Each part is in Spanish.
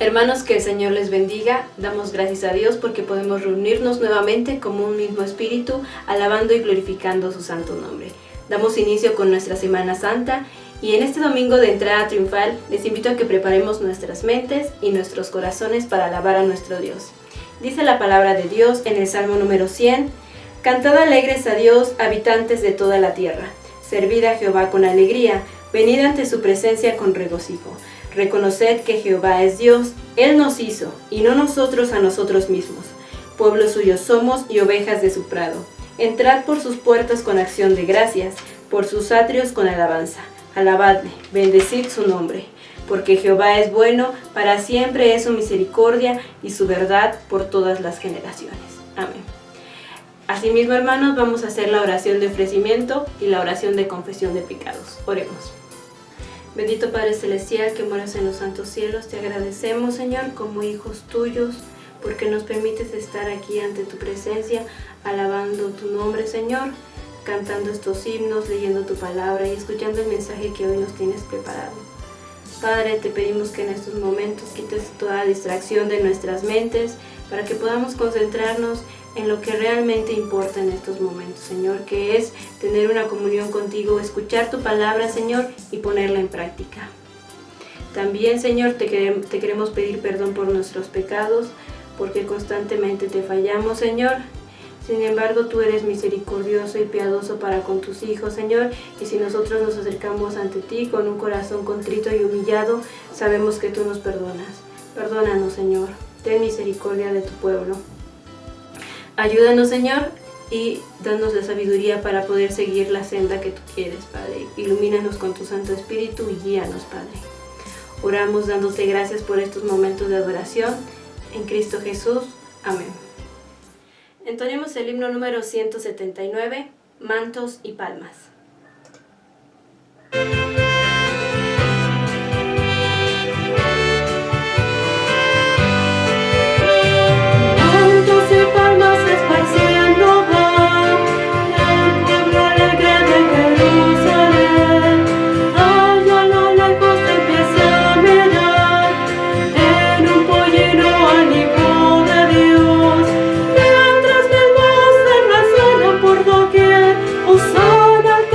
Hermanos, que el Señor les bendiga. Damos gracias a Dios porque podemos reunirnos nuevamente como un mismo espíritu, alabando y glorificando su santo nombre. Damos inicio con nuestra Semana Santa y en este domingo de entrada triunfal les invito a que preparemos nuestras mentes y nuestros corazones para alabar a nuestro Dios. Dice la palabra de Dios en el Salmo número 100: Cantad alegres a Dios, habitantes de toda la tierra. Servid a Jehová con alegría, venid ante su presencia con regocijo. Reconoced que Jehová es Dios, Él nos hizo, y no nosotros a nosotros mismos. Pueblo suyo somos y ovejas de su prado. Entrad por sus puertas con acción de gracias, por sus atrios con alabanza. Alabadle, bendecid su nombre. Porque Jehová es bueno, para siempre es su misericordia y su verdad por todas las generaciones. Amén. Asimismo, hermanos, vamos a hacer la oración de ofrecimiento y la oración de confesión de pecados. Oremos. Bendito Padre Celestial, que moras en los santos cielos, te agradecemos, Señor, como hijos tuyos, porque nos permites estar aquí ante tu presencia, alabando tu nombre, Señor, cantando estos himnos, leyendo tu palabra y escuchando el mensaje que hoy nos tienes preparado. Padre, te pedimos que en estos momentos quites toda distracción de nuestras mentes para que podamos concentrarnos en lo que realmente importa en estos momentos, Señor, que es tener una comunión contigo, escuchar tu palabra, Señor, y ponerla en práctica. También, Señor, te queremos pedir perdón por nuestros pecados, porque constantemente te fallamos, Señor. Sin embargo, tú eres misericordioso y piadoso para con tus hijos, Señor, y si nosotros nos acercamos ante ti con un corazón contrito y humillado, sabemos que tú nos perdonas. Perdónanos, Señor, ten misericordia de tu pueblo. Ayúdanos, Señor, y danos la sabiduría para poder seguir la senda que tú quieres, Padre. Ilumínanos con tu Santo Espíritu y guíanos, Padre. Oramos dándote gracias por estos momentos de adoración. En Cristo Jesús. Amén. Entonemos el himno número 179, Mantos y Palmas. Osana al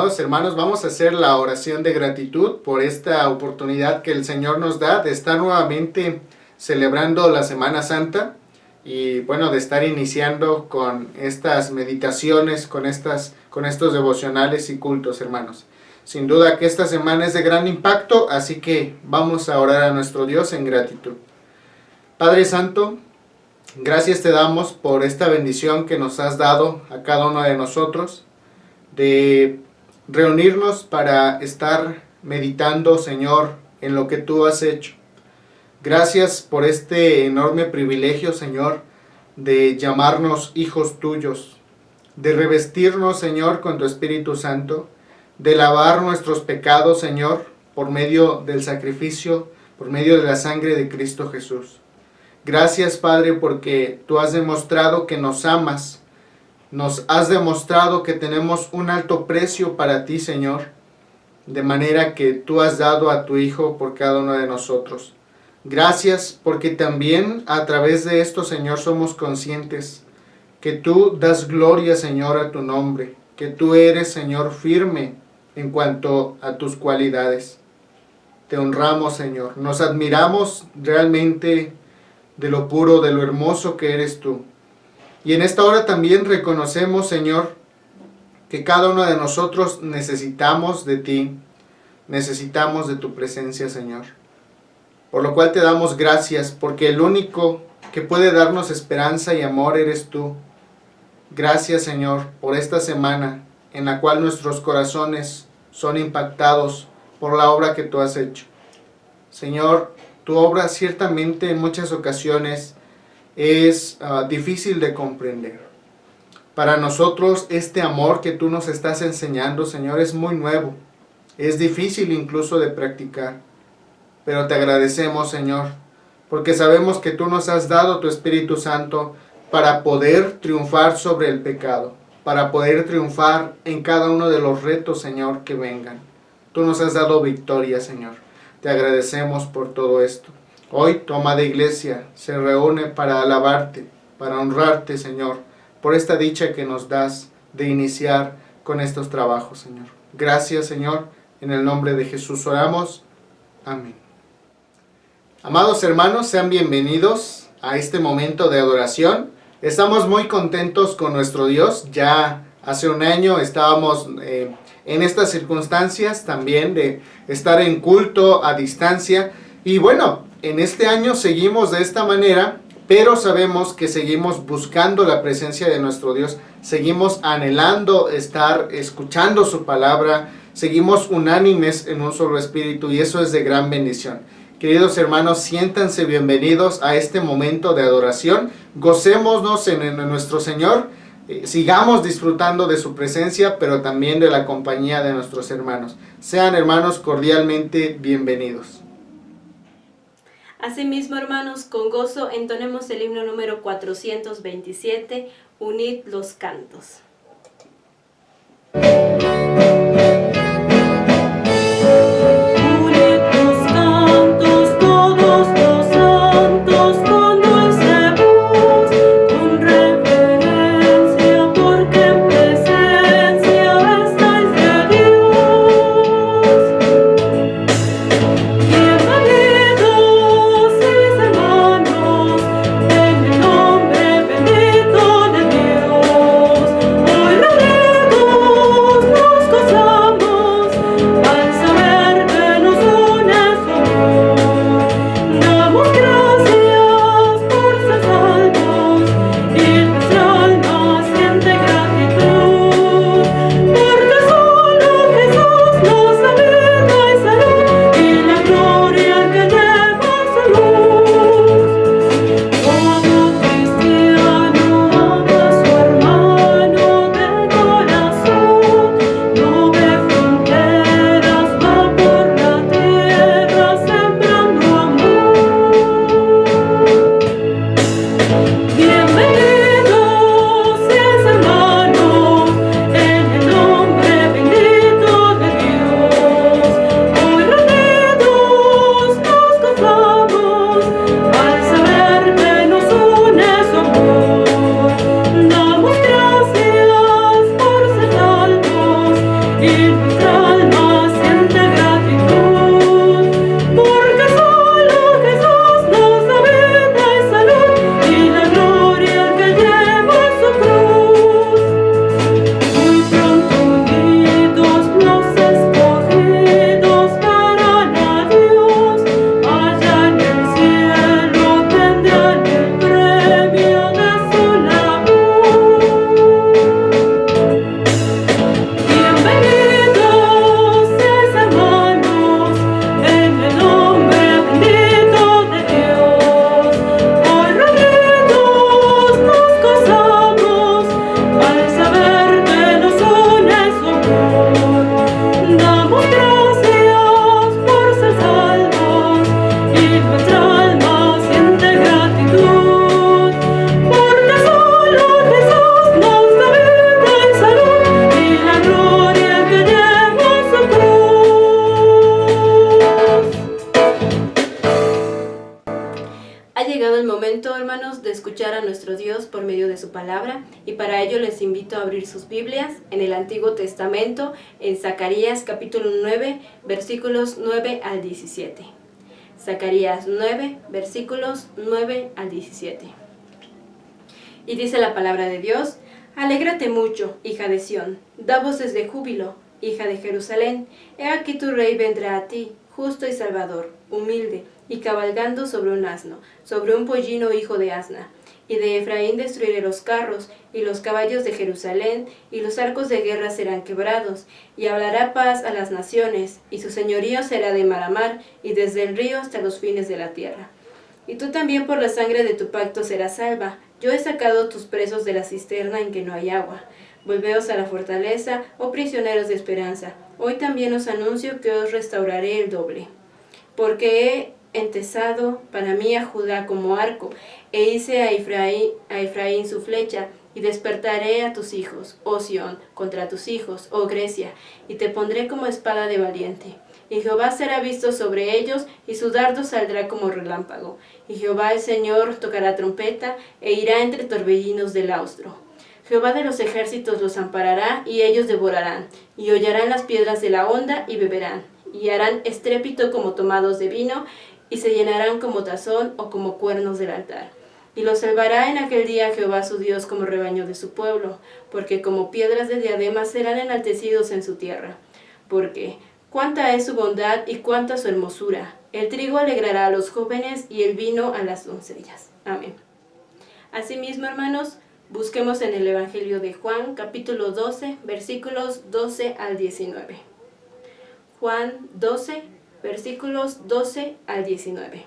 amados hermanos, vamos a hacer la oración de gratitud por esta oportunidad que el Señor nos da de estar nuevamente celebrando la Semana Santa y bueno, de estar iniciando con estas meditaciones, con estos devocionales y cultos, hermanos. Sin duda que esta semana es de gran impacto, así que vamos a orar a nuestro Dios en gratitud. Padre Santo, gracias te damos por esta bendición que nos has dado a cada uno de nosotros, de reunirnos para estar meditando, Señor, en lo que tú has hecho. Gracias por este enorme privilegio, Señor, de llamarnos hijos tuyos, de revestirnos, Señor, con tu Espíritu Santo, de lavar nuestros pecados, Señor, por medio del sacrificio, por medio de la sangre de Cristo Jesús. Gracias, Padre, porque tú has demostrado que nos amas, nos has demostrado que tenemos un alto precio para ti, Señor, de manera que tú has dado a tu Hijo por cada uno de nosotros. Gracias porque también a través de esto, Señor, somos conscientes que tú das gloria, Señor, a tu nombre, que tú eres, Señor, firme en cuanto a tus cualidades. Te honramos, Señor, nos admiramos realmente de lo puro, de lo hermoso que eres tú. Y en esta hora también reconocemos, Señor, que cada uno de nosotros necesitamos de ti, necesitamos de tu presencia, Señor. Por lo cual te damos gracias, porque el único que puede darnos esperanza y amor eres tú. Gracias, Señor, por esta semana en la cual nuestros corazones son impactados por la obra que tú has hecho. Señor, tu obra ciertamente en muchas ocasiones es difícil de comprender. Para nosotros este amor que tú nos estás enseñando, Señor, es muy nuevo. Es difícil incluso de practicar. Pero te agradecemos, Señor, porque sabemos que tú nos has dado tu Espíritu Santo para poder triunfar sobre el pecado, para poder triunfar en cada uno de los retos, Señor, que vengan. Tú nos has dado victoria, Señor. Te agradecemos por todo esto. Hoy tu amada iglesia se reúne para alabarte, para honrarte, Señor, por esta dicha que nos das de iniciar con estos trabajos, Señor. Gracias, Señor. En el nombre de Jesús oramos. Amén. Amados hermanos, sean bienvenidos a este momento de adoración. Estamos muy contentos con nuestro Dios. Ya hace un año estábamos en estas circunstancias también de estar en culto a distancia. Y bueno, en este año seguimos de esta manera, pero sabemos que seguimos buscando la presencia de nuestro Dios. Seguimos anhelando estar escuchando su palabra. Seguimos unánimes en un solo espíritu y eso es de gran bendición. Queridos hermanos, siéntanse bienvenidos a este momento de adoración. Gocémonos en nuestro Señor. Sigamos disfrutando de su presencia, pero también de la compañía de nuestros hermanos. Sean hermanos cordialmente bienvenidos. Asimismo, hermanos, con gozo entonemos el himno número 427, Unid los cantos. Hermanos, en el nombre bendito de Dios. de su palabra, y para ello les invito a abrir sus Biblias en el Antiguo Testamento, en Zacarías capítulo 9, versículos 9 al 17. Zacarías 9, versículos 9 al 17. Y dice la palabra de Dios: Alégrate mucho, hija de Sión, da voces de júbilo, hija de Jerusalén. He aquí tu rey vendrá a ti, justo y salvador, humilde, y cabalgando sobre un asno, sobre un pollino hijo de asna. Y de Efraín destruiré los carros, y los caballos de Jerusalén, y los arcos de guerra serán quebrados, y hablará paz a las naciones, y su señorío será de mar a mar, y desde el río hasta los fines de la tierra. Y tú también por la sangre de tu pacto serás salva. Yo he sacado tus presos de la cisterna en que no hay agua. Volveos a la fortaleza, oh prisioneros de esperanza. Hoy también os anuncio que os restauraré el doble. Porque he entesado para mí a Judá como arco, e hice a Efraín su flecha, y despertaré a tus hijos, oh Sión, contra tus hijos, oh Grecia, y te pondré como espada de valiente. Y Jehová será visto sobre ellos, y su dardo saldrá como relámpago. Y Jehová el Señor tocará trompeta, e irá entre torbellinos del austro. Jehová de los ejércitos los amparará, y ellos devorarán, y hollarán las piedras de la honda, y beberán, y harán estrépito como tomados de vino, y se llenarán como tazón o como cuernos del altar. Y los salvará en aquel día Jehová su Dios como rebaño de su pueblo, porque como piedras de diadema serán enaltecidos en su tierra. Porque cuánta es su bondad y cuánta su hermosura. El trigo alegrará a los jóvenes y el vino a las doncellas. Amén. Asimismo, hermanos, busquemos en el Evangelio de Juan, capítulo 12, versículos 12 al 19. Juan 12, versículos 12 al 19.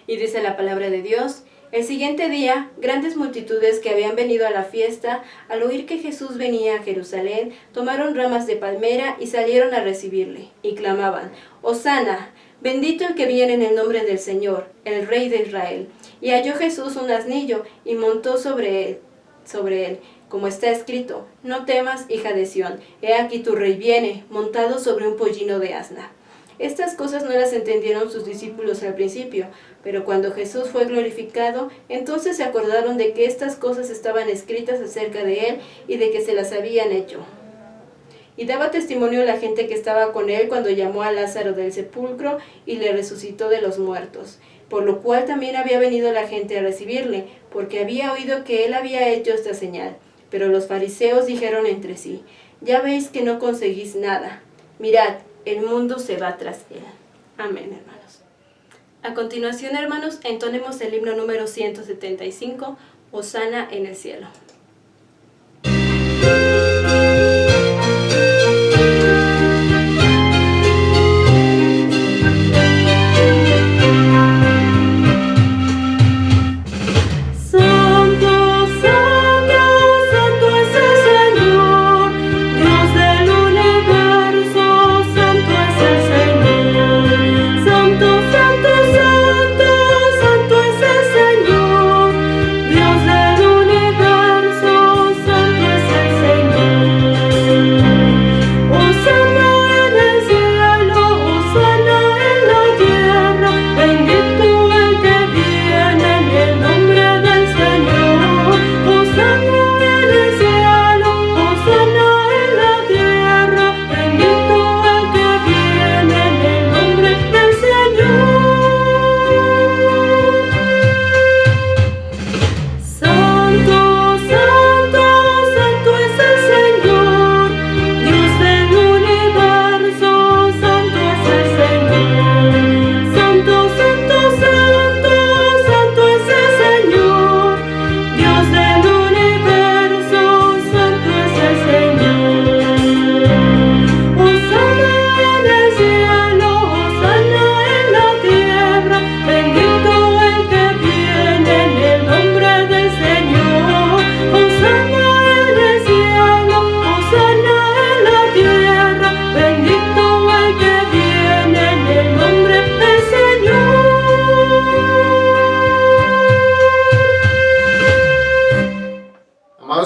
Y dice la palabra de Dios: El siguiente día, grandes multitudes que habían venido a la fiesta, al oír que Jesús venía a Jerusalén, tomaron ramas de palmera y salieron a recibirle, y clamaban: Hosana, bendito el que viene en el nombre del Señor, el Rey de Israel. Y halló Jesús un asnillo, y montó sobre él, como está escrito: No temas, hija de Sión, he aquí tu rey viene, montado sobre un pollino de asna. Estas cosas no las entendieron sus discípulos al principio, pero cuando Jesús fue glorificado, entonces se acordaron de que estas cosas estaban escritas acerca de él y de que se las habían hecho. Y daba testimonio la gente que estaba con él cuando llamó a Lázaro del sepulcro y le resucitó de los muertos, por lo cual también había venido la gente a recibirle, porque había oído que él había hecho esta señal. Pero los fariseos dijeron entre sí: Ya veis que no conseguís nada. Mirad, el mundo se va tras él. Amén, hermanos. A continuación, hermanos, entonemos el himno número 175, Hosana en el cielo.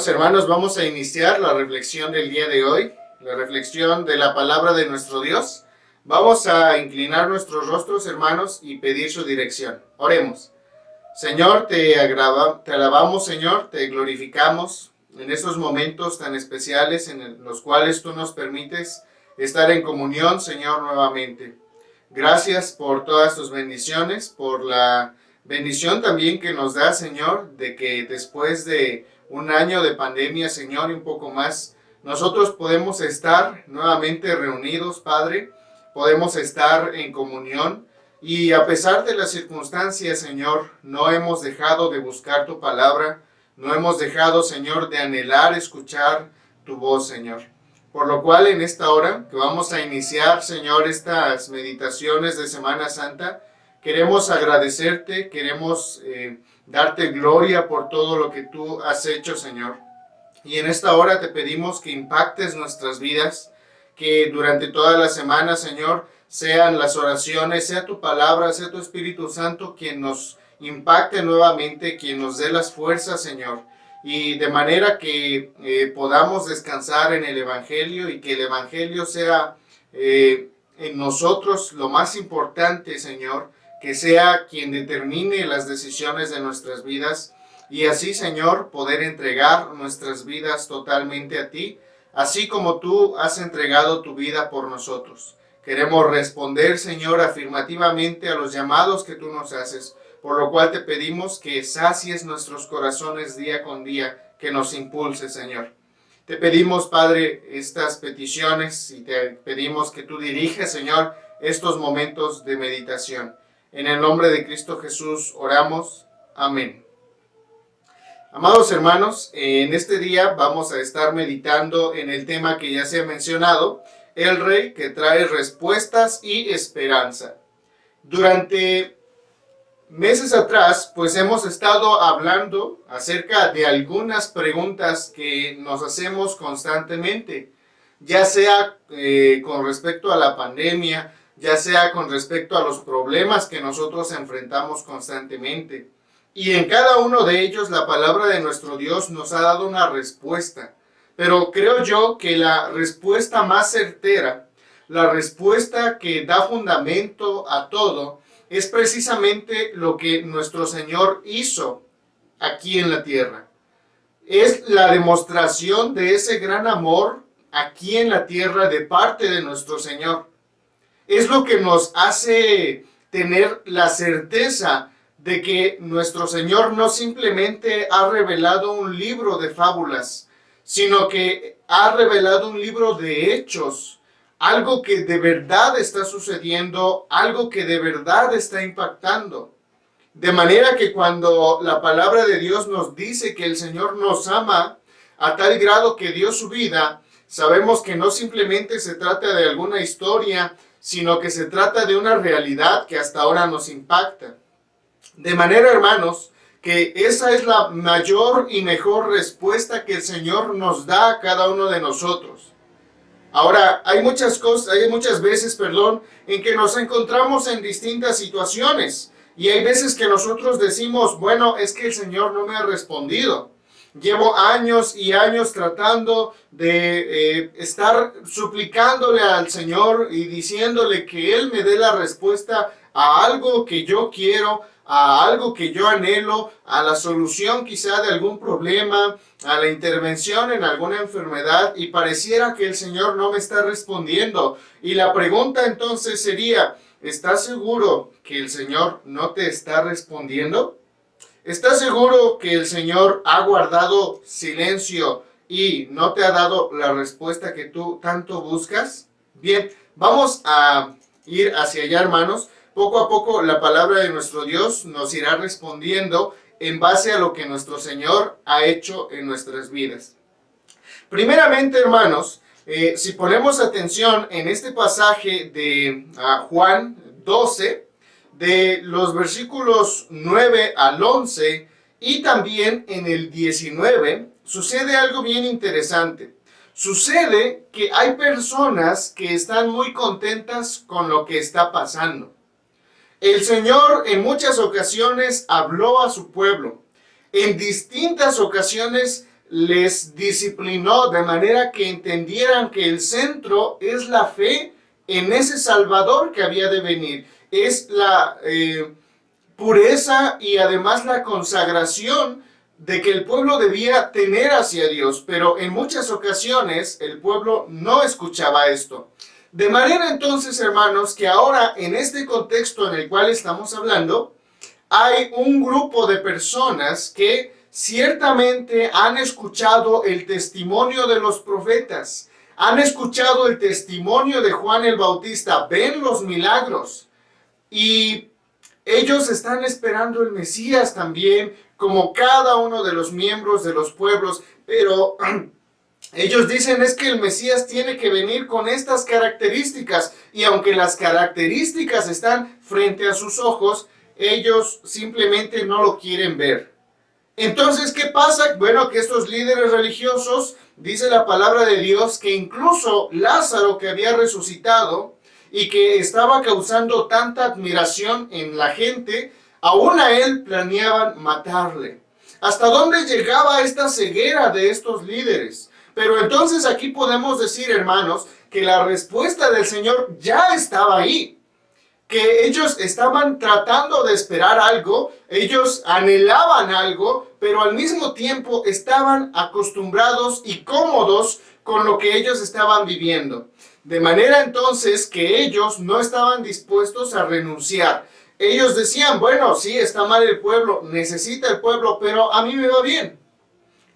Hermanos, vamos a iniciar la reflexión del día de hoy, la reflexión de la palabra de nuestro Dios. Vamos a inclinar nuestros rostros, hermanos, y pedir su dirección. Oremos. Señor, te alabamos, Señor, te glorificamos en estos momentos tan especiales en los cuales tú nos permites estar en comunión, Señor, nuevamente. Gracias por todas tus bendiciones, por la bendición también que nos da, Señor, de que después de un año de pandemia, Señor, y un poco más, nosotros podemos estar nuevamente reunidos, Padre, podemos estar en comunión. Y a pesar de las circunstancias, Señor, no hemos dejado de buscar tu palabra, no hemos dejado, Señor, de anhelar escuchar tu voz, Señor. Por lo cual en esta hora que vamos a iniciar, Señor, estas meditaciones de Semana Santa, queremos agradecerte, queremos darte gloria por todo lo que tú has hecho, Señor. Y en esta hora te pedimos que impactes nuestras vidas, que durante toda la semana, Señor, sean las oraciones, sea tu palabra, sea tu Espíritu Santo quien nos impacte nuevamente, quien nos dé las fuerzas, Señor. Y de manera que podamos descansar en el Evangelio y que el Evangelio sea en nosotros lo más importante, Señor, que sea quien determine las decisiones de nuestras vidas y así, Señor, poder entregar nuestras vidas totalmente a ti, así como tú has entregado tu vida por nosotros. Queremos responder, Señor, afirmativamente a los llamados que tú nos haces, por lo cual te pedimos que sacies nuestros corazones día con día, que nos impulse, Señor. Te pedimos, Padre, estas peticiones y te pedimos que tú diriges, Señor, estos momentos de meditación. En el nombre de Cristo Jesús oramos. Amén. Amados hermanos, en este día vamos a estar meditando en el tema que ya se ha mencionado, el Rey que trae respuestas y esperanza. Durante meses atrás, pues hemos estado hablando acerca de algunas preguntas que nos hacemos constantemente, ya sea con respecto a la pandemia, ya sea con respecto a los problemas que nosotros enfrentamos constantemente. Y en cada uno de ellos la palabra de nuestro Dios nos ha dado una respuesta. Pero creo yo que la respuesta más certera, la respuesta que da fundamento a todo, es precisamente lo que nuestro Señor hizo aquí en la tierra. Es la demostración de ese gran amor aquí en la tierra de parte de nuestro Señor. Es lo que nos hace tener la certeza de que nuestro Señor no simplemente ha revelado un libro de fábulas, sino que ha revelado un libro de hechos, algo que de verdad está sucediendo, algo que de verdad está impactando. De manera que cuando la palabra de Dios nos dice que el Señor nos ama a tal grado que dio su vida, sabemos que no simplemente se trata de alguna historia, sino que se trata de una realidad que hasta ahora nos impacta. De manera, hermanos, que esa es la mayor y mejor respuesta que el Señor nos da a cada uno de nosotros. Ahora, hay muchas veces, en que nos encontramos en distintas situaciones. Y hay veces que nosotros decimos, bueno, es que el Señor no me ha respondido. Llevo años y años tratando de estar suplicándole al Señor y diciéndole que Él me dé la respuesta a algo que yo quiero, a algo que yo anhelo, a la solución quizá de algún problema, a la intervención en alguna enfermedad, y pareciera que el Señor no me está respondiendo. Y la pregunta entonces sería, ¿estás seguro que el Señor no te está respondiendo? ¿Estás seguro que el Señor ha guardado silencio y no te ha dado la respuesta que tú tanto buscas? Bien, vamos a ir hacia allá, hermanos. Poco a poco la palabra de nuestro Dios nos irá respondiendo en base a lo que nuestro Señor ha hecho en nuestras vidas. Primeramente, hermanos, si ponemos atención en este pasaje de Juan 12, de los versículos 9 al 11 y también en el 19, sucede algo bien interesante. Sucede que hay personas que están muy contentas con lo que está pasando. El Señor en muchas ocasiones habló a su pueblo. En distintas ocasiones les disciplinó de manera que entendieran que el centro es la fe en ese Salvador que había de venir. Es pureza y además la consagración de que el pueblo debía tener hacia Dios, pero en muchas ocasiones el pueblo no escuchaba esto. De manera entonces, hermanos, que ahora en este contexto en el cual estamos hablando, hay un grupo de personas que ciertamente han escuchado el testimonio de los profetas, han escuchado el testimonio de Juan el Bautista, ven los milagros y ellos están esperando el Mesías también, como cada uno de los miembros de los pueblos, pero ellos dicen es que el Mesías tiene que venir con estas características, y aunque las características están frente a sus ojos, ellos simplemente no lo quieren ver. Entonces, ¿qué pasa? Bueno, que estos líderes religiosos, dice la palabra de Dios, que incluso Lázaro, que había resucitado y que estaba causando tanta admiración en la gente, aún a él planeaban matarle. ¿Hasta dónde llegaba esta ceguera de estos líderes? Pero entonces aquí podemos decir, hermanos, que la respuesta del Señor ya estaba ahí. Que ellos estaban tratando de esperar algo, ellos anhelaban algo, pero al mismo tiempo estaban acostumbrados y cómodos con lo que ellos estaban viviendo. De manera entonces que ellos no estaban dispuestos a renunciar. Ellos decían, bueno, sí, está mal el pueblo, necesita el pueblo, pero a mí me va bien.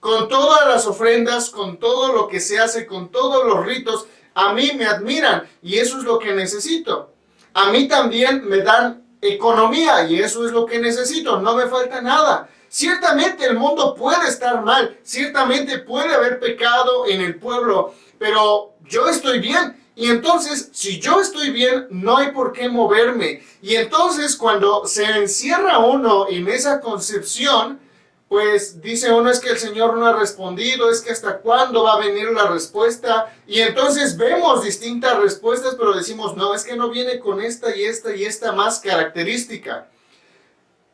Con todas las ofrendas, con todo lo que se hace, con todos los ritos, a mí me admiran y eso es lo que necesito. A mí también me dan economía y eso es lo que necesito, no me falta nada. Ciertamente el mundo puede estar mal, ciertamente puede haber pecado en el pueblo, pero yo estoy bien. Y entonces, si yo estoy bien, no hay por qué moverme. Y entonces, cuando se encierra uno en esa concepción, pues dice uno, es que el Señor no ha respondido, es que hasta cuándo va a venir la respuesta. Y entonces vemos distintas respuestas, pero decimos, no, es que no viene con esta y esta y esta más característica.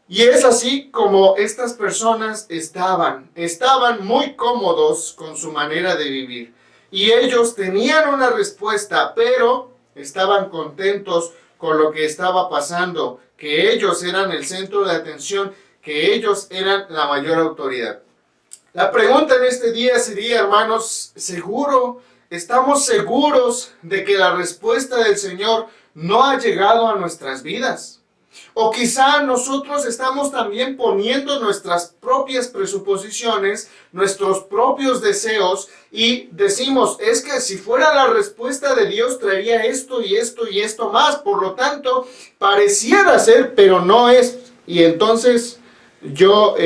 Y es así como estas personas estaban muy cómodos con su manera de vivir. Y ellos tenían una respuesta, pero estaban contentos con lo que estaba pasando, que ellos eran el centro de atención, que ellos eran la mayor autoridad. La pregunta en este día sería, hermanos, ¿estamos seguros de que la respuesta del Señor no ha llegado a nuestras vidas? O quizá nosotros estamos también poniendo nuestras propias presuposiciones, nuestros propios deseos y decimos, es que si fuera la respuesta de Dios traería esto y esto y esto más, por lo tanto, pareciera ser, pero no es. Y entonces yo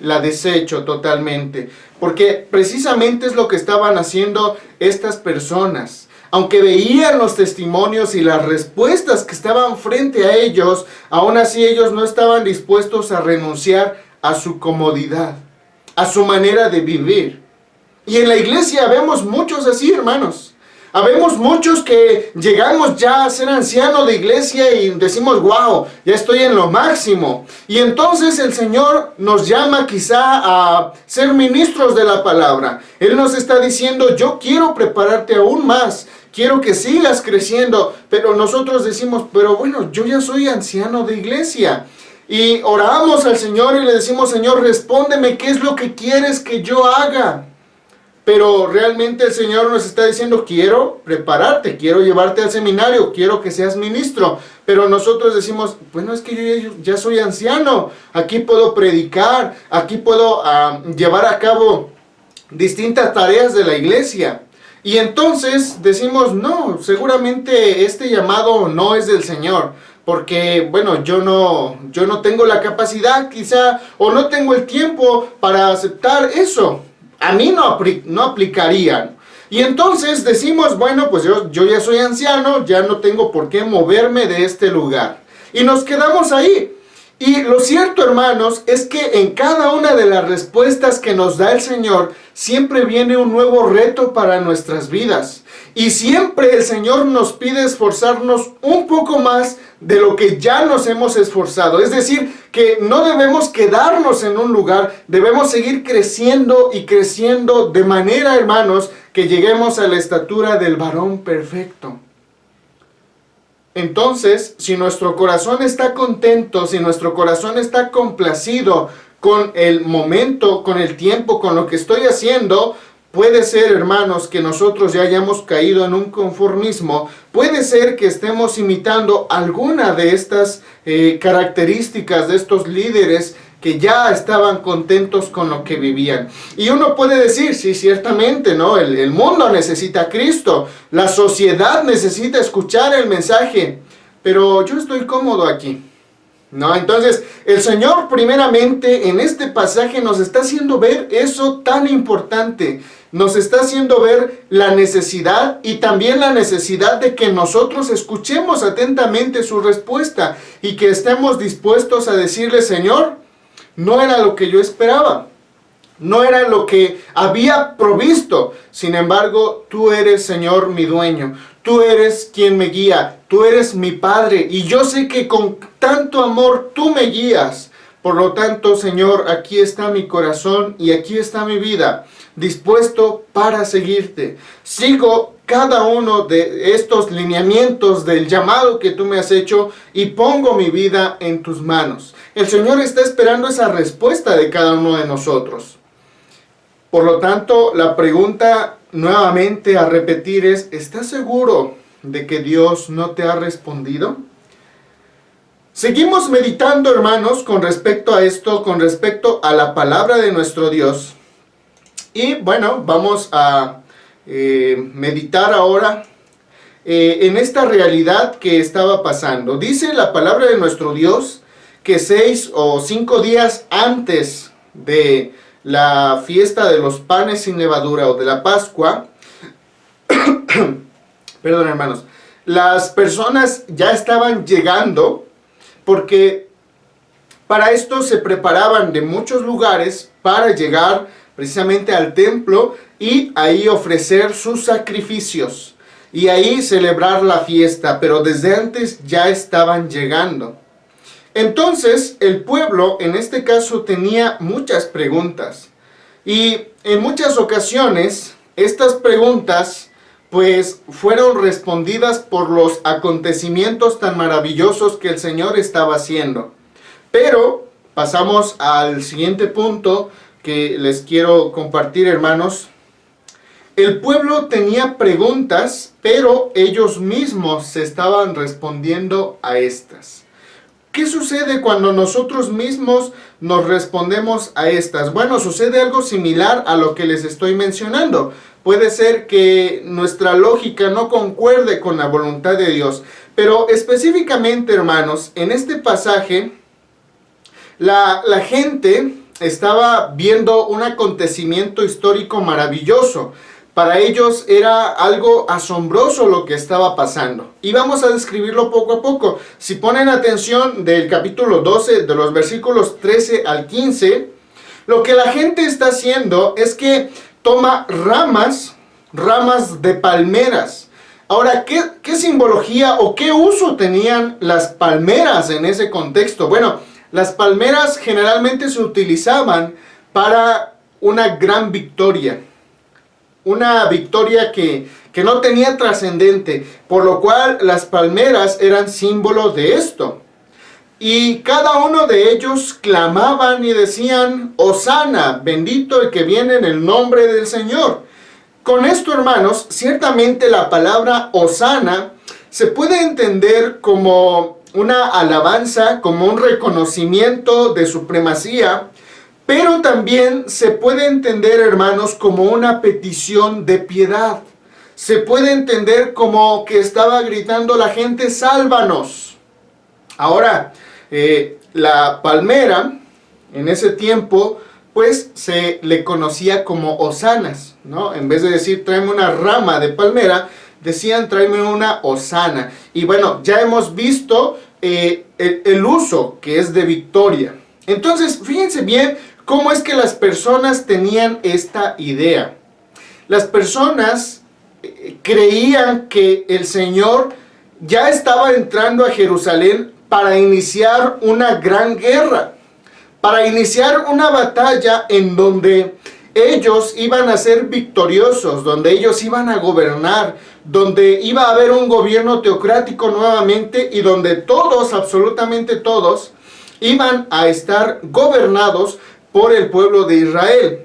la desecho totalmente, porque precisamente es lo que estaban haciendo estas personas. Aunque veían los testimonios y las respuestas que estaban frente a ellos, aún así ellos no estaban dispuestos a renunciar a su comodidad, a su manera de vivir. Y en la iglesia vemos muchos así, hermanos. Habemos muchos que llegamos ya a ser ancianos de iglesia y decimos, wow, ya estoy en lo máximo. Y entonces el Señor nos llama quizá a ser ministros de la palabra. Él nos está diciendo, yo quiero prepararte aún más. Quiero que sigas creciendo, pero nosotros decimos, pero bueno, yo ya soy anciano de iglesia. Y oramos al Señor y le decimos, Señor, respóndeme, ¿qué es lo que quieres que yo haga? Pero realmente el Señor nos está diciendo, quiero prepararte, quiero llevarte al seminario, quiero que seas ministro. Pero nosotros decimos, bueno, es que yo ya soy anciano, aquí puedo predicar, aquí puedo llevar a cabo distintas tareas de la iglesia. Y entonces decimos, no, seguramente este llamado no es del Señor, porque, bueno, yo no tengo la capacidad quizá, o no tengo el tiempo para aceptar eso. A mí no aplicaría. Y entonces decimos, bueno, pues yo ya soy anciano, ya no tengo por qué moverme de este lugar. Y nos quedamos ahí. Y lo cierto, hermanos, es que en cada una de las respuestas que nos da el Señor, siempre viene un nuevo reto para nuestras vidas. Y siempre el Señor nos pide esforzarnos un poco más de lo que ya nos hemos esforzado. Es decir, que no debemos quedarnos en un lugar, debemos seguir creciendo y creciendo de manera, hermanos, que lleguemos a la estatura del varón perfecto. entonces, si nuestro corazón está contento, si nuestro corazón está complacido con el momento, con el tiempo, con lo que estoy haciendo, puede ser, hermanos, que nosotros ya hayamos caído en un conformismo. Puede ser que estemos imitando alguna de estas características de estos líderes que ya estaban contentos con lo que vivían. Y uno puede decir, sí, ciertamente, ¿no? El mundo necesita a Cristo, la sociedad necesita escuchar el mensaje, pero yo estoy cómodo aquí, ¿no? Entonces, el Señor primeramente en este pasaje nos está haciendo ver eso tan importante. Nos está haciendo ver la necesidad y también la necesidad de que nosotros escuchemos atentamente su respuesta y que estemos dispuestos a decirle, Señor, no era lo que yo esperaba, no era lo que había provisto. Sin embargo, tú eres, Señor, mi dueño. Tú eres quien me guía. Tú eres mi Padre. Y yo sé que con tanto amor tú me guías. Por lo tanto, Señor, aquí está mi corazón y aquí está mi vida, dispuesto para seguirte. Sigo cada uno de estos lineamientos del llamado que tú me has hecho y pongo mi vida en tus manos. El Señor está esperando esa respuesta de cada uno de nosotros. Por lo tanto, la pregunta nuevamente a repetir es, ¿estás seguro de que Dios no te ha respondido? Seguimos meditando, hermanos, con respecto a esto, con respecto a la palabra de nuestro Dios. Y bueno, vamos a meditar ahora en esta realidad que estaba pasando. Dice la palabra de nuestro Dios que 6 o 5 días antes de la fiesta de los panes sin levadura o de la Pascua, perdón, hermanos, las personas ya estaban llegando, porque para esto se preparaban de muchos lugares para llegar precisamente al templo y ahí ofrecer sus sacrificios y ahí celebrar la fiesta, pero desde antes ya estaban llegando. Entonces el pueblo en este caso tenía muchas preguntas y en muchas ocasiones estas preguntas pues fueron respondidas por los acontecimientos tan maravillosos que el Señor estaba haciendo. Pero pasamos al siguiente punto que les quiero compartir, hermanos. El pueblo tenía preguntas, pero ellos mismos se estaban respondiendo a estas. ¿Qué sucede cuando nosotros mismos nos respondemos a estas? Bueno, sucede algo similar a lo que les estoy mencionando. Puede ser que nuestra lógica no concuerde con la voluntad de Dios, pero específicamente, hermanos, en este pasaje, la gente estaba viendo un acontecimiento histórico maravilloso. Para ellos era algo asombroso lo que estaba pasando. Y vamos a describirlo poco a poco. Si ponen atención del capítulo 12, de los versículos 13 al 15, lo que la gente está haciendo es que toma ramas de palmeras. Ahora, ¿qué simbología o qué uso tenían las palmeras en ese contexto? Bueno, las palmeras generalmente se utilizaban para una gran victoria. Una victoria que no tenía trascendente, por lo cual las palmeras eran símbolo de esto. Y cada uno de ellos clamaban y decían, Hosana, bendito el que viene en el nombre del Señor. Con esto, hermanos, ciertamente la palabra Hosana se puede entender como una alabanza, como un reconocimiento de supremacía, pero también se puede entender, hermanos, como una petición de piedad. Se puede entender como que estaba gritando la gente, sálvanos. Ahora, la palmera, en ese tiempo, pues se le conocía como hosanas, ¿no? En vez de decir, tráeme una rama de palmera, decían, tráeme una hosana. Y bueno, ya hemos visto el uso que es de victoria. Entonces, fíjense bien, ¿cómo es que las personas tenían esta idea? Las personas creían que el Señor ya estaba entrando a Jerusalén para iniciar una gran guerra, para iniciar una batalla en donde ellos iban a ser victoriosos, donde ellos iban a gobernar, donde iba a haber un gobierno teocrático nuevamente y donde todos, absolutamente todos, iban a estar gobernados por el pueblo de Israel.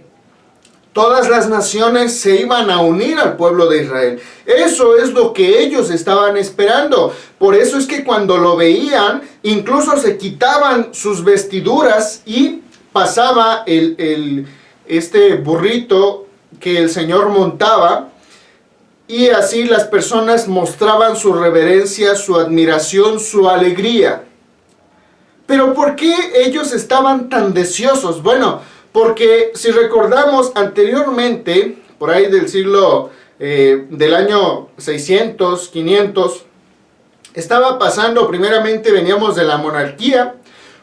Todas las naciones se iban a unir al pueblo de Israel. Eso es lo que ellos estaban esperando. Por eso es que cuando lo veían, incluso se quitaban sus vestiduras y pasaba este burrito que el Señor montaba. Y así las personas mostraban su reverencia, su admiración, su alegría. Pero ¿por qué ellos estaban tan deseosos? Bueno, porque si recordamos anteriormente, por ahí del siglo, del año 600, 500, estaba pasando, primeramente veníamos de la monarquía,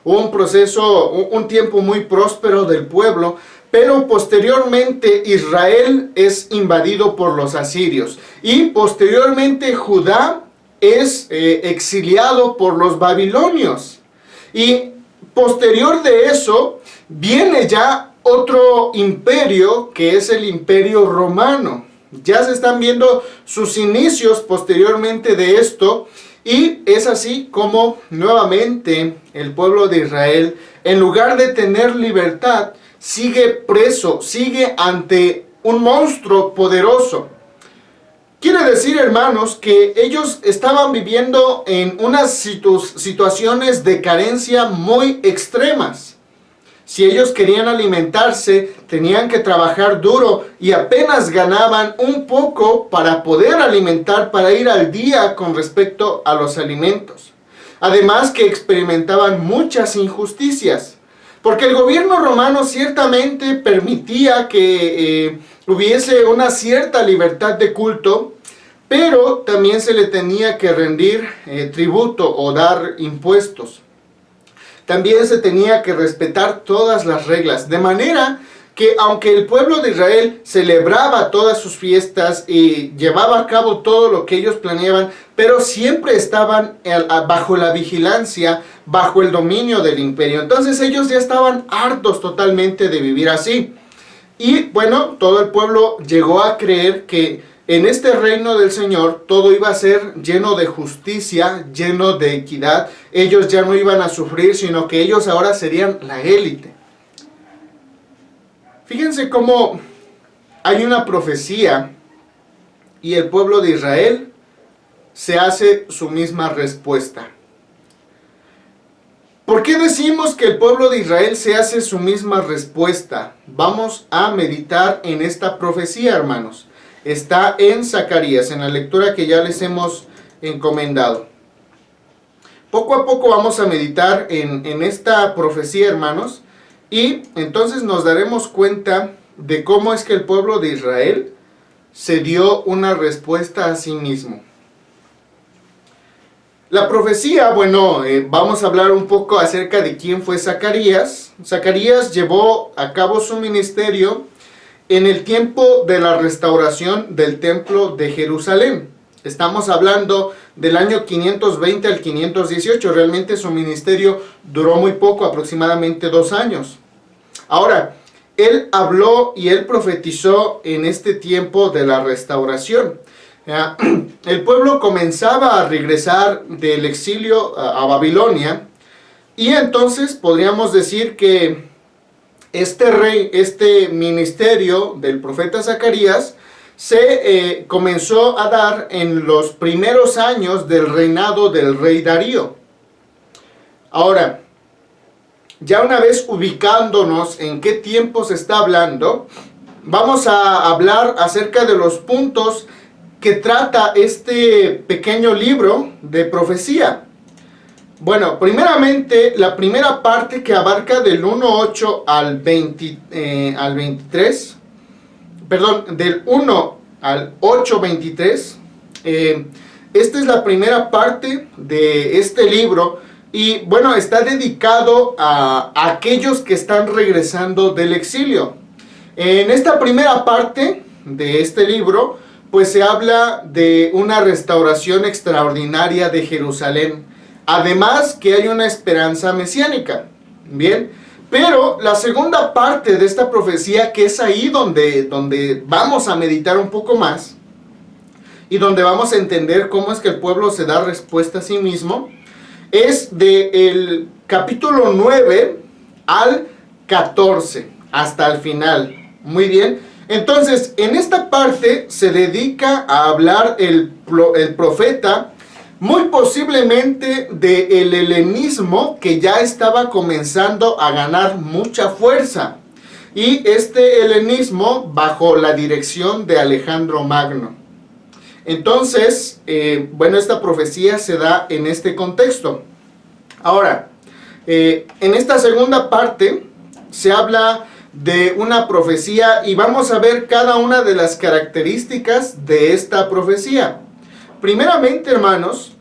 un proceso, un tiempo muy próspero del pueblo, pero posteriormente Israel es invadido por los asirios y posteriormente Judá es exiliado por los babilonios. Y posterior de eso viene ya otro imperio que es el imperio romano. Ya se están viendo sus inicios posteriormente de esto y es así como nuevamente el pueblo de Israel, en lugar de tener libertad, sigue preso, sigue ante un monstruo poderoso. Quiere decir, hermanos, que ellos estaban viviendo en unas situaciones de carencia muy extremas. Si ellos querían alimentarse, tenían que trabajar duro y apenas ganaban un poco para poder alimentar, para ir al día con respecto a los alimentos. Además que experimentaban muchas injusticias, porque el gobierno romano ciertamente permitía que hubiese una cierta libertad de culto, pero también se le tenía que rendir tributo o dar impuestos. También se tenía que respetar todas las reglas, de manera que aunque el pueblo de Israel celebraba todas sus fiestas y llevaba a cabo todo lo que ellos planeaban, pero siempre estaban bajo la vigilancia, bajo el dominio del imperio. Entonces ellos ya estaban hartos totalmente de vivir así. Y bueno, todo el pueblo llegó a creer que en este reino del Señor todo iba a ser lleno de justicia, lleno de equidad. Ellos ya no iban a sufrir, sino que ellos ahora serían la élite. Fíjense cómo hay una profecía y el pueblo de Israel se hace su misma respuesta. ¿Por qué decimos que el pueblo de Israel se hace su misma respuesta? Vamos a meditar en esta profecía, hermanos. Está en Zacarías, en la lectura que ya les hemos encomendado. Poco a poco vamos a meditar en esta profecía, hermanos, y entonces nos daremos cuenta de cómo es que el pueblo de Israel se dio una respuesta a sí mismo. La profecía, bueno, vamos a hablar un poco acerca de quién fue Zacarías. Zacarías llevó a cabo su ministerio en el tiempo de la restauración del templo de Jerusalén. Estamos hablando del año 520 al 518. Realmente su ministerio duró muy poco, aproximadamente 2 años. Ahora, él habló y él profetizó en este tiempo de la restauración. El pueblo comenzaba a regresar del exilio a Babilonia y entonces podríamos decir que este ministerio del profeta Zacarías se comenzó a dar en los primeros años del reinado del rey Darío. Ahora, ya una vez ubicándonos en qué tiempo se está hablando, vamos a hablar acerca de los puntos que trata este pequeño libro de profecía. Bueno, primeramente, la primera parte que abarca del 1.8 al 23, perdón, del 1 al 8.23, esta es la primera parte de este libro y bueno, está dedicado a aquellos que están regresando del exilio. En esta primera parte de este libro, pues se habla de una restauración extraordinaria de Jerusalén. Además que hay una esperanza mesiánica. Bien, Pero la segunda parte de esta profecía, que es ahí donde vamos a meditar un poco más, y donde vamos a entender cómo es que el pueblo se da respuesta a sí mismo, es del capítulo 9 al 14, hasta el final. Muy bien. Entonces, en esta parte se dedica a hablar el profeta, muy posiblemente del helenismo, que ya estaba comenzando a ganar mucha fuerza. Y este helenismo bajo la dirección de Alejandro Magno. Entonces, bueno, esta profecía se da en este contexto. Ahora, en esta segunda parte se habla de una profecía y vamos a ver cada una de las características de esta profecía. Primeramente, hermanos,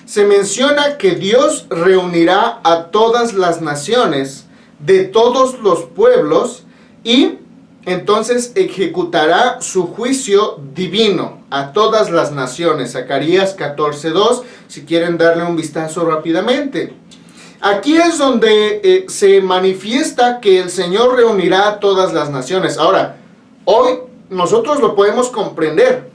se menciona que Dios reunirá a todas las naciones de todos los pueblos y entonces ejecutará su juicio divino a todas las naciones. Zacarías 14:2, si quieren darle un vistazo rápidamente. Aquí es donde se manifiesta que el Señor reunirá a todas las naciones. Ahora, hoy nosotros lo podemos comprender.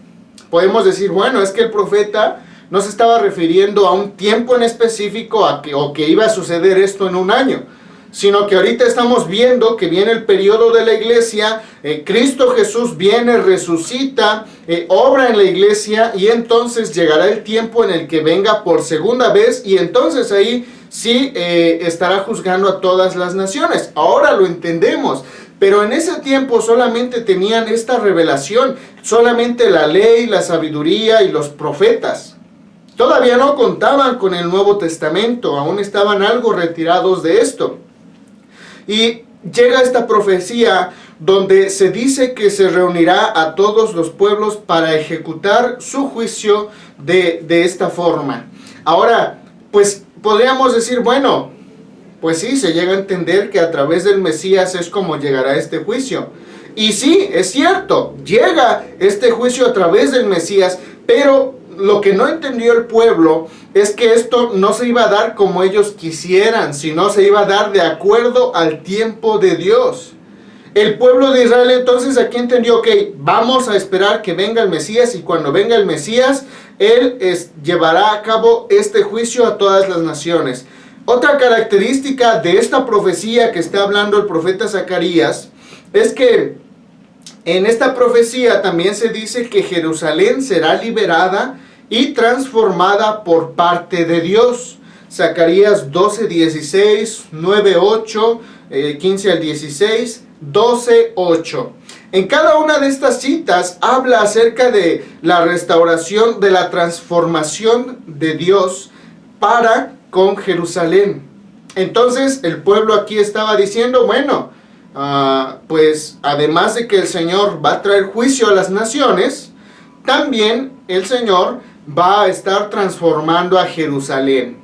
Podemos decir, bueno, es que el profeta no se estaba refiriendo a un tiempo en específico o que iba a suceder esto en un año, sino que ahorita estamos viendo que viene el periodo de la iglesia, Cristo Jesús viene, resucita, obra en la iglesia y entonces llegará el tiempo en el que venga por segunda vez y entonces ahí sí estará juzgando a todas las naciones. Ahora lo entendemos, pero en ese tiempo solamente tenían esta revelación, solamente la ley, la sabiduría y los profetas. Todavía no contaban con el Nuevo Testamento, aún estaban algo retirados de esto. Y llega esta profecía donde se dice que se reunirá a todos los pueblos para ejecutar su juicio de esta forma. Ahora, pues podríamos decir, bueno, pues sí, se llega a entender que a través del Mesías es como llegará este juicio. Y sí, es cierto, llega este juicio a través del Mesías, pero lo que no entendió el pueblo es que esto no se iba a dar como ellos quisieran, sino se iba a dar de acuerdo al tiempo de Dios. El pueblo de Israel entonces aquí entendió, ok, vamos a esperar que venga el Mesías y cuando venga el Mesías, Él llevará a cabo este juicio a todas las naciones. Otra característica de esta profecía que está hablando el profeta Zacarías es que en esta profecía también se dice que Jerusalén será liberada y transformada por parte de Dios. Zacarías 12:16, 9:8, 15 al 16, 12:8. En cada una de estas citas habla acerca de la restauración, de la transformación de Dios para con Jerusalén. Entonces el pueblo aquí estaba diciendo, bueno, pues además de que el Señor va a traer juicio a las naciones, también el Señor va a estar transformando a Jerusalén.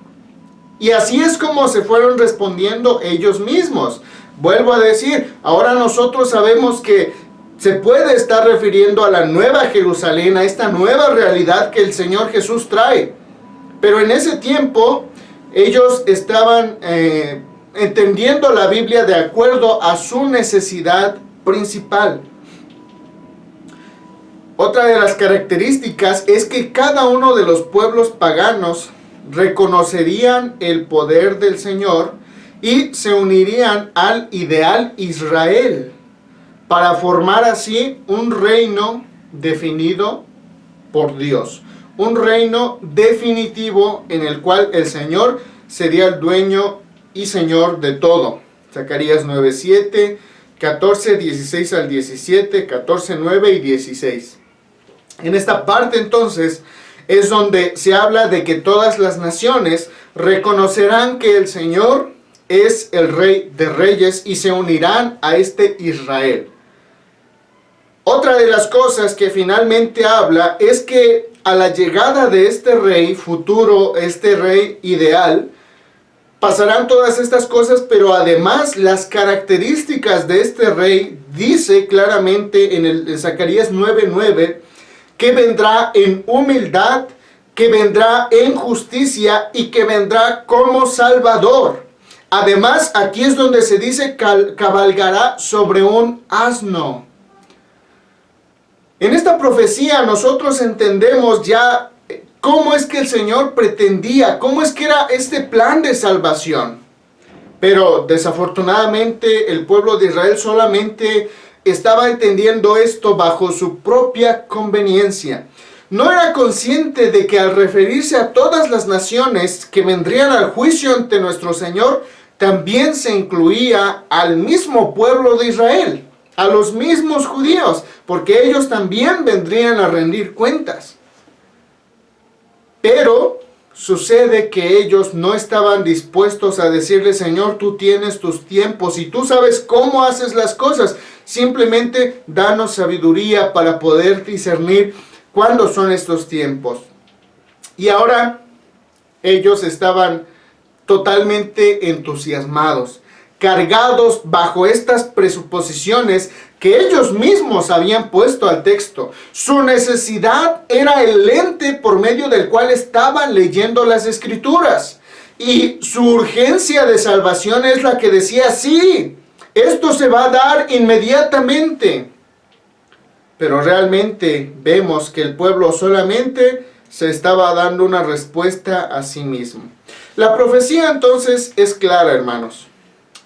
Y así es como se fueron respondiendo ellos mismos. Vuelvo a decir, ahora nosotros sabemos que se puede estar refiriendo a la nueva Jerusalén, a esta nueva realidad que el Señor Jesús trae. Pero en ese tiempo ellos estaban entendiendo la Biblia de acuerdo a su necesidad principal. Otra de las características es que cada uno de los pueblos paganos reconocerían el poder del Señor y se unirían al ideal Israel para formar así un reino definido por Dios. Un reino definitivo en el cual el Señor sería el dueño y Señor de todo. Zacarías 9:7, 14, 16 al 17, 14, 9 y 16. En esta parte entonces es donde se habla de que todas las naciones reconocerán que el Señor es el Rey de Reyes y se unirán a este Israel. Otra de las cosas que finalmente habla es que a la llegada de este rey futuro, este rey ideal, pasarán todas estas cosas, pero además las características de este rey dice claramente en Zacarías 9:9 que vendrá en humildad, que vendrá en justicia y que vendrá como Salvador. Además, aquí es donde se dice cabalgará sobre un asno. En esta profecía nosotros entendemos ya cómo es que el Señor pretendía, cómo es que era este plan de salvación. Pero desafortunadamente el pueblo de Israel solamente estaba entendiendo esto bajo su propia conveniencia. No era consciente de que al referirse a todas las naciones que vendrían al juicio ante nuestro Señor, también se incluía al mismo pueblo de Israel, a los mismos judíos, porque ellos también vendrían a rendir cuentas. Pero sucede que ellos no estaban dispuestos a decirle: Señor, tú tienes tus tiempos y tú sabes cómo haces las cosas. Simplemente danos sabiduría para poder discernir cuándo son estos tiempos. Y ahora ellos estaban totalmente entusiasmados, cargados bajo estas presuposiciones que ellos mismos habían puesto al texto. Su necesidad era el lente por medio del cual estaban leyendo las Escrituras. Y su urgencia de salvación es la que decía: sí, esto se va a dar inmediatamente. Pero realmente vemos que el pueblo solamente se estaba dando una respuesta a sí mismo. La profecía entonces es clara, hermanos.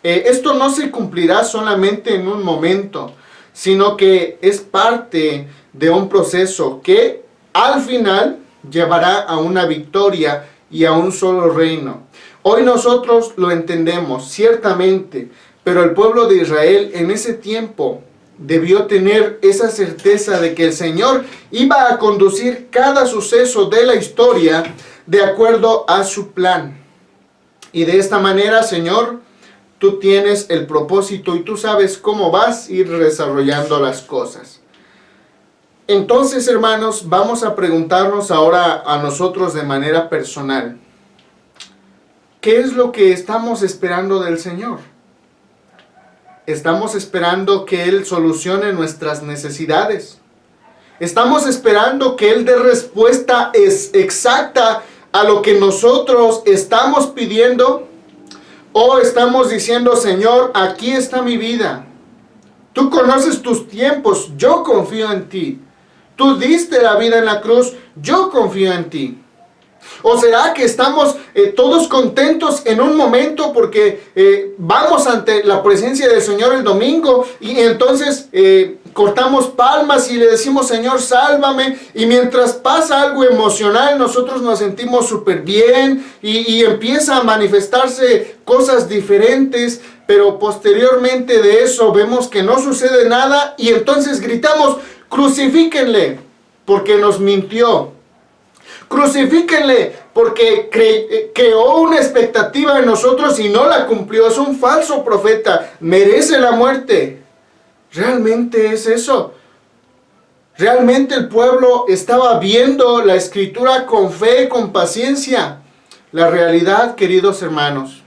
Esto no se cumplirá solamente en un momento, sino que es parte de un proceso que al final llevará a una victoria y a un solo reino. Hoy nosotros lo entendemos, ciertamente, pero el pueblo de Israel en ese tiempo debió tener esa certeza de que el Señor iba a conducir cada suceso de la historia de acuerdo a su plan. Y de esta manera, Señor, tú tienes el propósito y tú sabes cómo vas a ir desarrollando las cosas. Entonces, hermanos, vamos a preguntarnos ahora a nosotros de manera personal: ¿qué es lo que estamos esperando del Señor? ¿Estamos esperando que Él solucione nuestras necesidades? ¿Estamos esperando que Él dé respuesta exacta a lo que nosotros estamos pidiendo? ¿O estamos diciendo: Señor, aquí está mi vida, tú conoces tus tiempos, yo confío en ti, tú diste la vida en la cruz, yo confío en ti? ¿O será que estamos todos contentos en un momento porque vamos ante la presencia del Señor el domingo y entonces cortamos palmas y le decimos: Señor, sálvame, y mientras pasa algo emocional nosotros nos sentimos súper bien y empieza a manifestarse cosas diferentes, pero posteriormente de eso vemos que no sucede nada y entonces gritamos: crucifíquenle porque nos mintió? Crucifíquenle porque creó una expectativa en nosotros y no la cumplió. Es un falso profeta, merece la muerte. ¿Realmente es eso? ¿Realmente el pueblo estaba viendo la Escritura con fe, con paciencia? La realidad, queridos hermanos,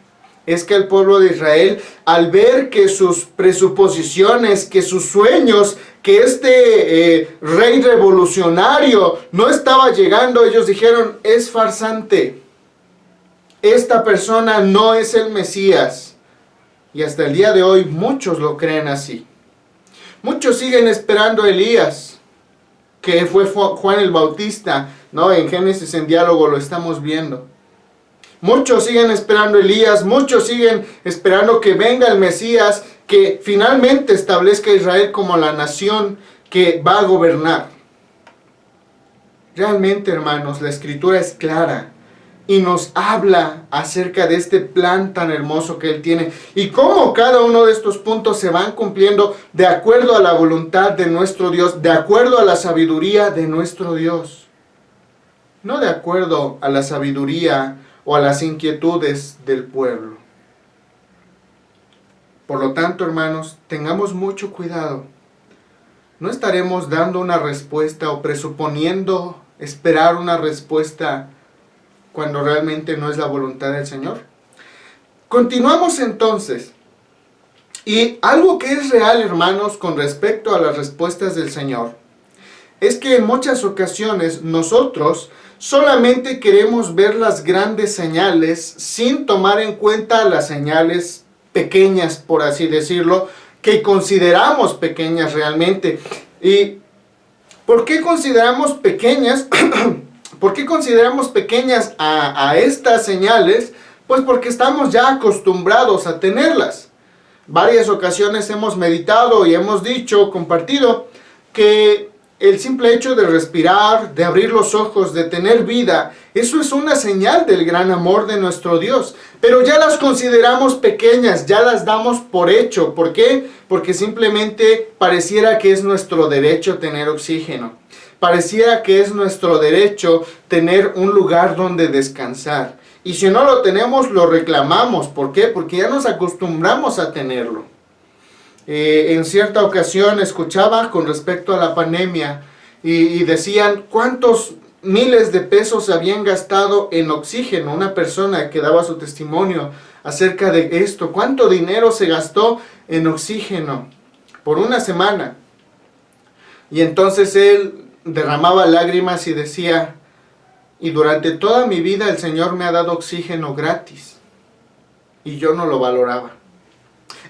es que el pueblo de Israel, al ver que sus presuposiciones, que sus sueños, que este rey revolucionario no estaba llegando, ellos dijeron: es farsante, esta persona no es el Mesías. Y hasta el día de hoy muchos lo creen así. Muchos siguen esperando a Elías, que fue Juan el Bautista, ¿no? En Génesis, en diálogo, lo estamos viendo. Muchos siguen esperando a Elías, muchos siguen esperando que venga el Mesías, que finalmente establezca a Israel como la nación que va a gobernar. Realmente, hermanos, la Escritura es clara y nos habla acerca de este plan tan hermoso que Él tiene y cómo cada uno de estos puntos se van cumpliendo de acuerdo a la voluntad de nuestro Dios, de acuerdo a la sabiduría de nuestro Dios. No de acuerdo a la sabiduría o a las inquietudes del pueblo. Por lo tanto, hermanos, tengamos mucho cuidado. No estaremos dando una respuesta o presuponiendo esperar una respuesta cuando realmente no es la voluntad del Señor. Continuamos entonces. Y algo que es real, hermanos, con respecto a las respuestas del Señor, es que en muchas ocasiones nosotros solamente queremos ver las grandes señales sin tomar en cuenta las señales pequeñas, por así decirlo, que consideramos pequeñas realmente. ¿Y por qué consideramos pequeñas? ¿Por qué consideramos pequeñas a estas señales? Pues porque estamos ya acostumbrados a tenerlas. Varias ocasiones hemos meditado y hemos dicho, compartido, que el simple hecho de respirar, de abrir los ojos, de tener vida, eso es una señal del gran amor de nuestro Dios. Pero ya las consideramos pequeñas, ya las damos por hecho. ¿Por qué? Porque simplemente pareciera que es nuestro derecho tener oxígeno. Pareciera que es nuestro derecho tener un lugar donde descansar. Y si no lo tenemos, lo reclamamos. ¿Por qué? Porque ya nos acostumbramos a tenerlo. En cierta ocasión escuchaba con respecto a la pandemia y decían cuántos miles de pesos habían gastado en oxígeno. Una persona que daba su testimonio acerca de esto. ¿Cuánto dinero se gastó en oxígeno por una semana? Y entonces él derramaba lágrimas y decía, y durante toda mi vida el Señor me ha dado oxígeno gratis y yo no lo valoraba.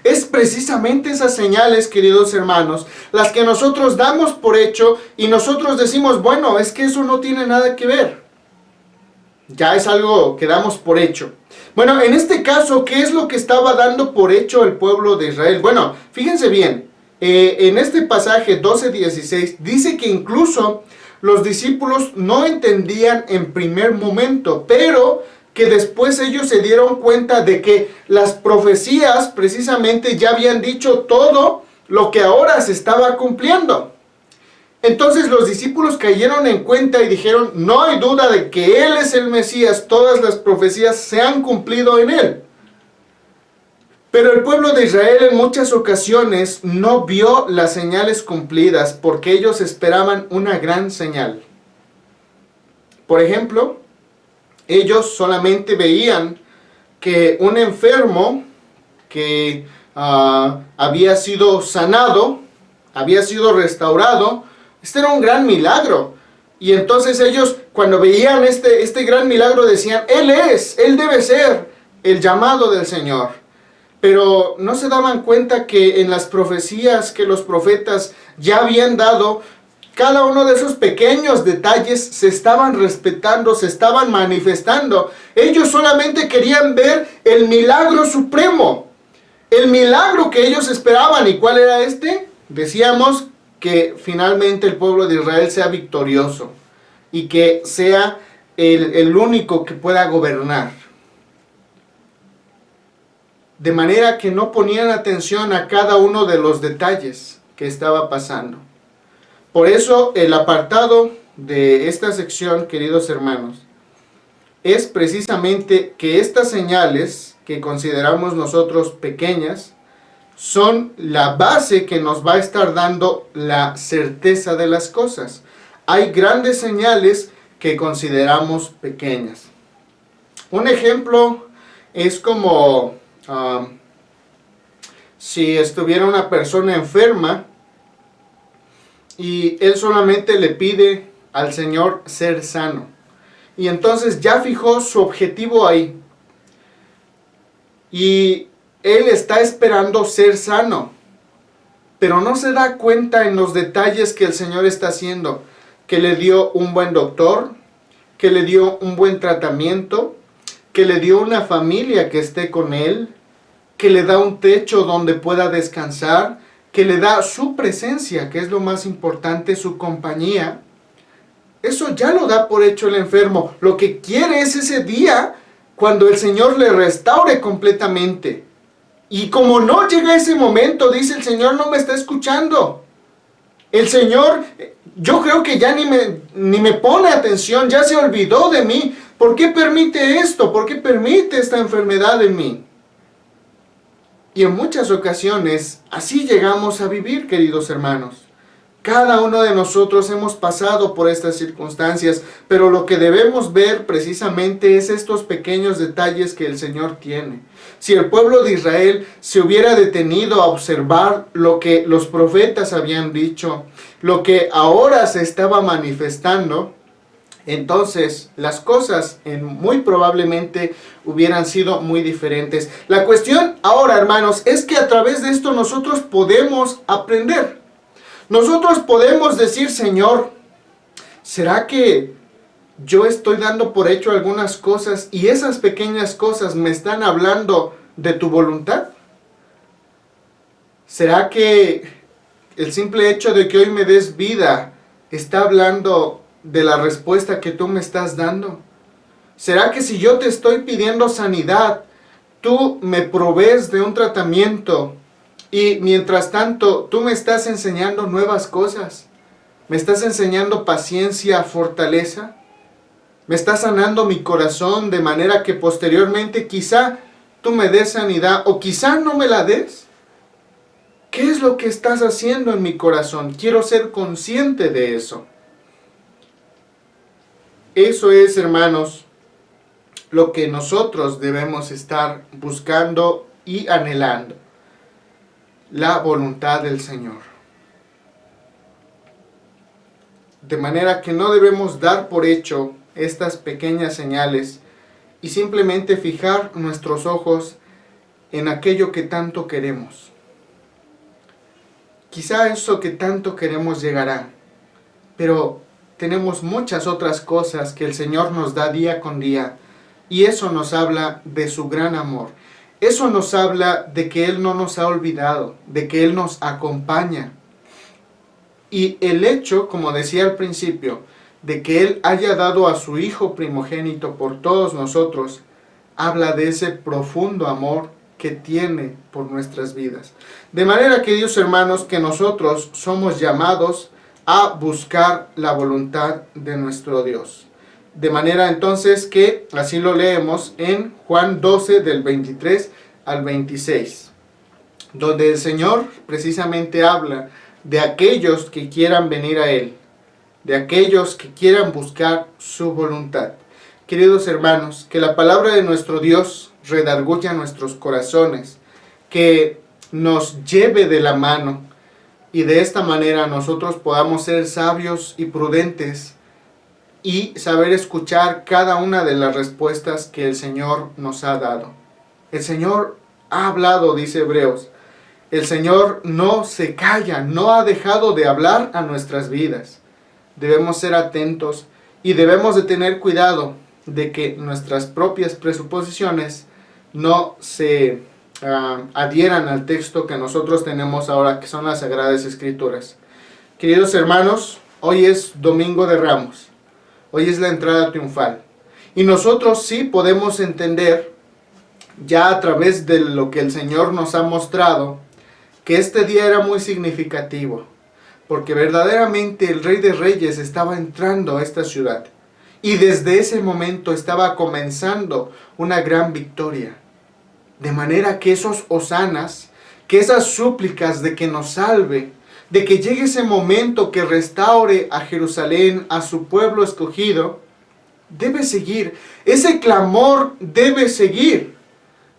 Es precisamente esas señales, queridos hermanos, las que nosotros damos por hecho y nosotros decimos, bueno, es que eso no tiene nada que ver. Ya es algo que damos por hecho. Bueno, en este caso, ¿qué es lo que estaba dando por hecho el pueblo de Israel? Bueno, fíjense bien, en este pasaje 12:16 dice que incluso los discípulos no entendían en primer momento, pero que después ellos se dieron cuenta de que las profecías precisamente ya habían dicho todo lo que ahora se estaba cumpliendo. Entonces los discípulos cayeron en cuenta y dijeron, no hay duda de que Él es el Mesías, todas las profecías se han cumplido en Él. Pero el pueblo de Israel en muchas ocasiones no vio las señales cumplidas porque ellos esperaban una gran señal. Por ejemplo, ellos solamente veían que un enfermo que había sido sanado, había sido restaurado, este era un gran milagro. Y entonces ellos cuando veían este gran milagro decían, Él debe ser el llamado del Señor. Pero no se daban cuenta que en las profecías que los profetas ya habían dado, cada uno de esos pequeños detalles se estaban respetando, se estaban manifestando. Ellos solamente querían ver el milagro supremo, el milagro que ellos esperaban. ¿Y cuál era este? Decíamos que finalmente el pueblo de Israel sea victorioso y que sea el único que pueda gobernar. De manera que no ponían atención a cada uno de los detalles que estaba pasando. Por eso el apartado de esta sección, queridos hermanos, es precisamente que estas señales que consideramos nosotros pequeñas son la base que nos va a estar dando la certeza de las cosas. Hay grandes señales que consideramos pequeñas. Un ejemplo es como si estuviera una persona enferma y él solamente le pide al Señor ser sano. Y entonces ya fijó su objetivo ahí. Y él está esperando ser sano. Pero no se da cuenta en los detalles que el Señor está haciendo. Que le dio un buen doctor, que le dio un buen tratamiento, que le dio una familia que esté con él, que le da un techo donde pueda descansar, que le da su presencia, que es lo más importante, su compañía. Eso ya lo da por hecho el enfermo. Lo que quiere es ese día cuando el Señor le restaure completamente. Y como no llega ese momento, dice el Señor, no me está escuchando. El Señor, yo creo que ya ni me pone atención, ya se olvidó de mí. ¿Por qué permite esto? ¿Por qué permite esta enfermedad en mí? Y en muchas ocasiones así llegamos a vivir, queridos hermanos. Cada uno de nosotros hemos pasado por estas circunstancias, pero lo que debemos ver precisamente es estos pequeños detalles que el Señor tiene. Si el pueblo de Israel se hubiera detenido a observar lo que los profetas habían dicho, lo que ahora se estaba manifestando, entonces las cosas muy probablemente hubieran sido muy diferentes. La cuestión ahora, hermanos, es que a través de esto nosotros podemos aprender. Nosotros podemos decir: Señor, ¿será que yo estoy dando por hecho algunas cosas y esas pequeñas cosas me están hablando de tu voluntad? ¿Será que el simple hecho de que hoy me des vida está hablando de la respuesta que tú me estás dando? ¿Será que si yo te estoy pidiendo sanidad, tú me provees de un tratamiento y mientras tanto tú me estás enseñando nuevas cosas? ¿Me estás enseñando paciencia, fortaleza? ¿Me estás sanando mi corazón de manera que posteriormente quizá tú me des sanidad o quizá no me la des? ¿Qué es lo que estás haciendo en mi corazón? Quiero ser consciente de eso. Eso es, hermanos, lo que nosotros debemos estar buscando y anhelando. La voluntad del Señor. De manera que no debemos dar por hecho estas pequeñas señales y simplemente fijar nuestros ojos en aquello que tanto queremos. Quizá eso que tanto queremos llegará, pero tenemos muchas otras cosas que el Señor nos da día con día, y eso nos habla de su gran amor. Eso nos habla de que Él no nos ha olvidado, de que Él nos acompaña. Y el hecho, como decía al principio, de que Él haya dado a su Hijo primogénito por todos nosotros, habla de ese profundo amor que tiene por nuestras vidas. De manera, queridos hermanos, que nosotros somos llamados a buscar la voluntad de nuestro Dios. De manera entonces que así lo leemos en Juan 12 del 23 al 26, donde el Señor precisamente habla de aquellos que quieran venir a Él, de aquellos que quieran buscar su voluntad. Queridos hermanos, que la palabra de nuestro Dios redarguya nuestros corazones, que nos lleve de la mano y de esta manera nosotros podamos ser sabios y prudentes y saber escuchar cada una de las respuestas que el Señor nos ha dado. El Señor ha hablado, dice Hebreos. El Señor no se calla, no ha dejado de hablar a nuestras vidas. Debemos ser atentos y debemos de tener cuidado de que nuestras propias presuposiciones no se adhieran al texto que nosotros tenemos ahora, que son las Sagradas Escrituras. Queridos hermanos, hoy es Domingo de Ramos. Hoy es la entrada triunfal. Y nosotros sí podemos entender, ya a través de lo que el Señor nos ha mostrado, que este día era muy significativo, porque verdaderamente el Rey de Reyes estaba entrando a esta ciudad. Y desde ese momento estaba comenzando una gran victoria. De manera que esos hosanas, que esas súplicas de que nos salve, de que llegue ese momento que restaure a Jerusalén, a su pueblo escogido, debe seguir. Ese clamor debe seguir.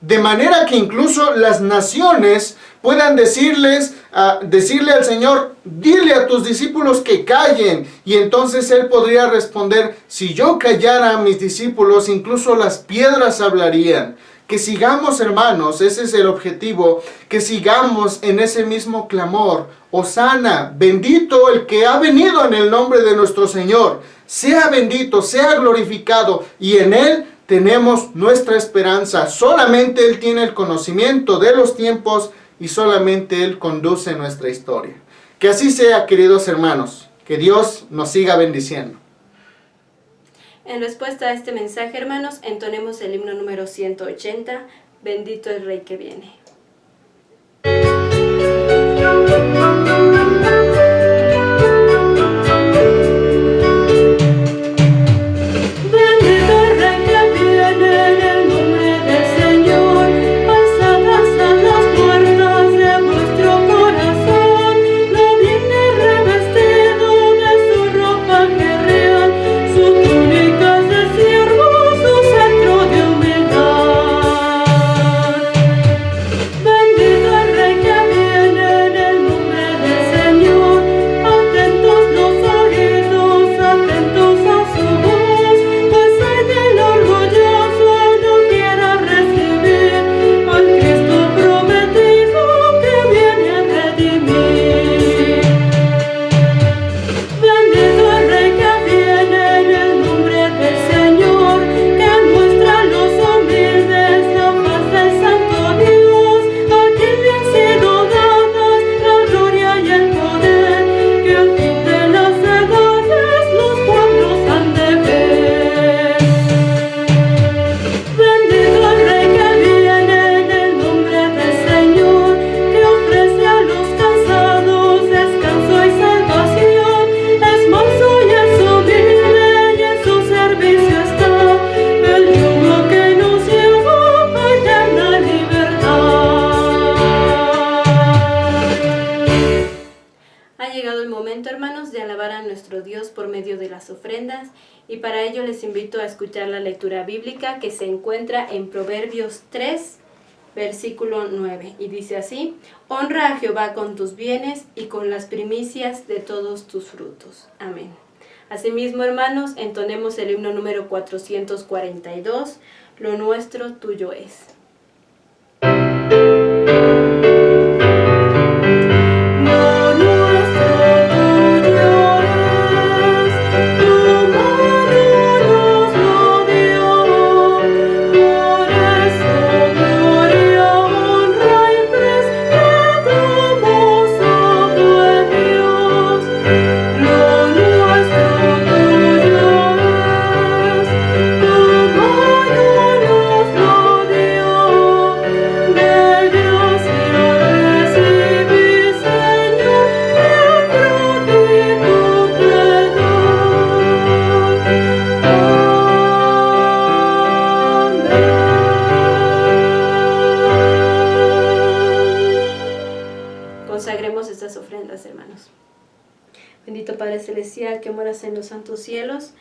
De manera que incluso las naciones puedan decirle al Señor: dile a tus discípulos que callen. Y entonces Él podría responder: si yo callara a mis discípulos, incluso las piedras hablarían. Que sigamos, hermanos, ese es el objetivo, que sigamos en ese mismo clamor. Hosana, bendito el que ha venido en el nombre de nuestro Señor. Sea bendito, sea glorificado, y en Él tenemos nuestra esperanza. Solamente Él tiene el conocimiento de los tiempos y solamente Él conduce nuestra historia. Que así sea, queridos hermanos. Que Dios nos siga bendiciendo. En respuesta a este mensaje, hermanos, entonemos el himno número 180, Bendito el Rey que viene. Alzadas a las puertas de vuestro corazón, no viene revestido. las ofrendas, y para ello les invito a escuchar la lectura bíblica que se encuentra en Proverbios 3, versículo 9, y dice así: honra a Jehová con tus bienes y con las primicias de todos tus frutos. Amén. Asimismo, hermanos, entonemos el himno número 442, Lo nuestro tuyo es. Consagremos estas ofrendas, hermanos. Bendito Padre Celestial, que moras en los santos cielos,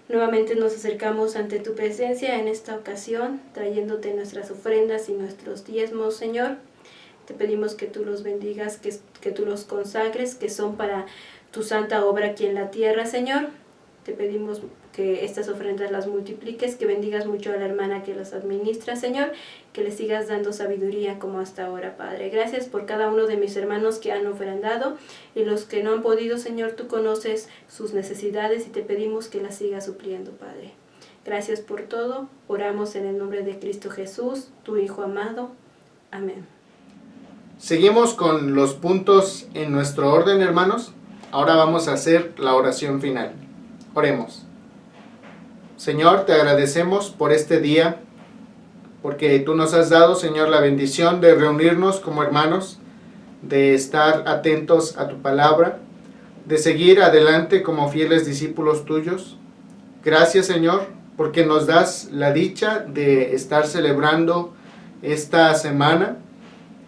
nuevamente nos acercamos ante tu presencia en esta ocasión, trayéndote nuestras ofrendas y nuestros diezmos, Señor. Te pedimos que tú los bendigas, que tú los consagres, que son para tu santa obra aquí en la tierra, Señor. Te pedimos que estas ofrendas las multipliques, que bendigas mucho a la hermana que las administra, Señor, que le sigas dando sabiduría como hasta ahora, Padre. Gracias por cada uno de mis hermanos que han ofrendado, y los que no han podido, Señor, tú conoces sus necesidades y te pedimos que las sigas supliendo, Padre. Gracias por todo. Oramos en el nombre de Cristo Jesús, tu Hijo amado. Amén. Seguimos con los puntos en nuestro orden, hermanos. Ahora vamos a hacer la oración final. Oremos. Señor, te agradecemos por este día, porque tú nos has dado, Señor, la bendición de reunirnos como hermanos, de estar atentos a tu palabra, de seguir adelante como fieles discípulos tuyos. Gracias, Señor, porque nos das la dicha de estar celebrando esta semana.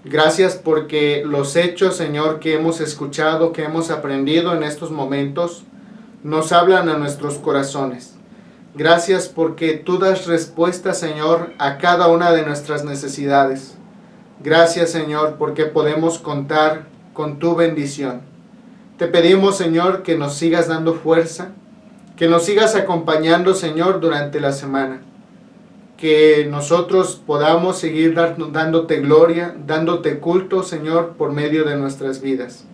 Gracias porque los hechos, Señor, que hemos escuchado, que hemos aprendido en estos momentos, nos hablan a nuestros corazones. Gracias porque tú das respuesta, Señor, a cada una de nuestras necesidades. Gracias, Señor, porque podemos contar con tu bendición. Te pedimos, Señor, que nos sigas dando fuerza, que nos sigas acompañando, Señor, durante la semana. Que nosotros podamos seguir dándote gloria, dándote culto, Señor, por medio de nuestras vidas.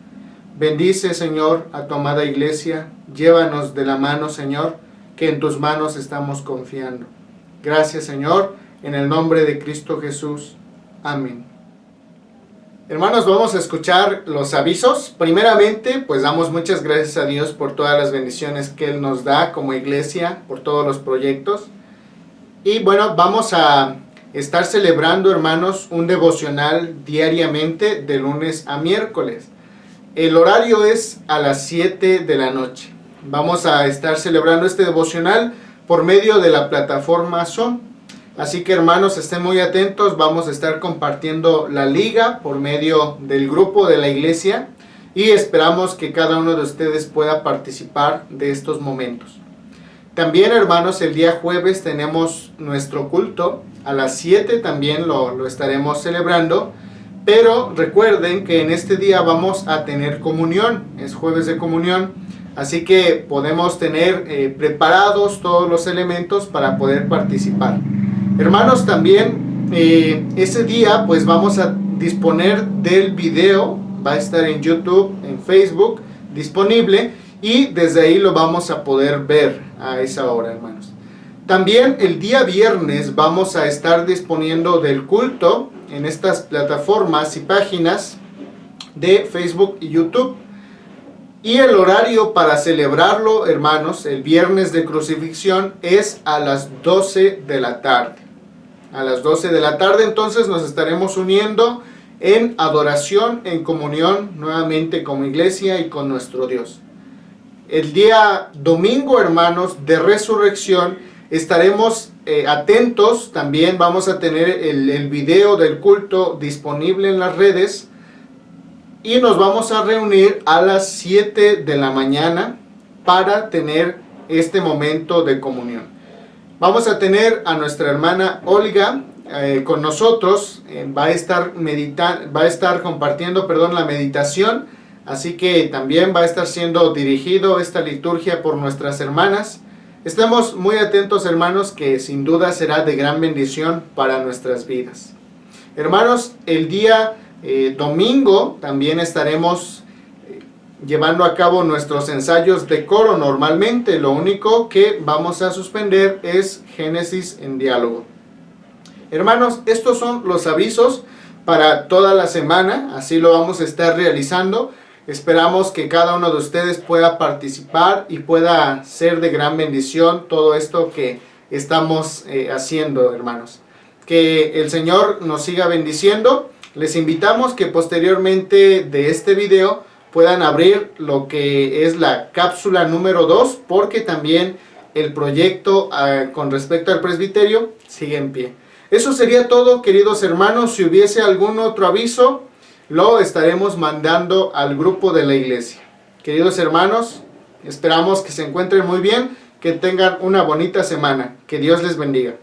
Bendice, Señor, a tu amada iglesia. Llévanos de la mano, Señor, que en tus manos estamos confiando. Gracias, Señor, en el nombre de Cristo Jesús. Amén. Hermanos, vamos a escuchar los avisos. Primeramente, pues damos muchas gracias a Dios por todas las bendiciones que Él nos da como iglesia, por todos los proyectos. Y bueno, vamos a estar celebrando, hermanos, un devocional diariamente de lunes a miércoles. El horario es a las 7 de la noche. Vamos a estar celebrando este devocional por medio de la plataforma Zoom. Así que, hermanos, estén muy atentos. Vamos a estar compartiendo la liga por medio del grupo de la iglesia y esperamos que cada uno de ustedes pueda participar de estos momentos. También, hermanos, el día jueves tenemos nuestro culto. A las 7 también lo estaremos celebrando. Pero recuerden que en este día vamos a tener comunión. Es jueves de comunión. Así que podemos tener preparados todos los elementos para poder participar. Hermanos, también ese día pues vamos a disponer del video. Va a estar en YouTube, en Facebook, disponible. Y desde ahí lo vamos a poder ver a esa hora, hermanos. También el día viernes vamos a estar disponiendo del culto en estas plataformas y páginas de Facebook y YouTube. Y el horario para celebrarlo, hermanos, el viernes de crucifixión es a las 12 de la tarde. A las 12 de la tarde entonces nos estaremos uniendo en adoración, en comunión, nuevamente como iglesia y con nuestro Dios. El día domingo, hermanos, de resurrección, estaremos atentos. También vamos a tener el video del culto disponible en las redes. Y nos vamos a reunir a las 7 de la mañana para tener este momento de comunión. Vamos a tener a nuestra hermana Olga con nosotros, va a estar compartiendo, la meditación, así que también va a estar siendo dirigido esta liturgia por nuestras hermanas. Estamos muy atentos, hermanos, que sin duda será de gran bendición para nuestras vidas. Hermanos, el día domingo también estaremos llevando a cabo nuestros ensayos de coro. Normalmente lo único que vamos a suspender es Génesis en diálogo. Hermanos, estos son los avisos para toda la semana, así lo vamos a estar realizando. Esperamos que cada uno de ustedes pueda participar y pueda ser de gran bendición todo esto que estamos haciendo, hermanos. Que el Señor nos siga bendiciendo. Les invitamos que posteriormente de este video puedan abrir lo que es la cápsula número 2, porque también el proyecto con respecto al presbiterio sigue en pie. Eso sería todo, queridos hermanos. Si hubiese algún otro aviso, lo estaremos mandando al grupo de la iglesia. Queridos hermanos, esperamos que se encuentren muy bien, que tengan una bonita semana. Que Dios les bendiga.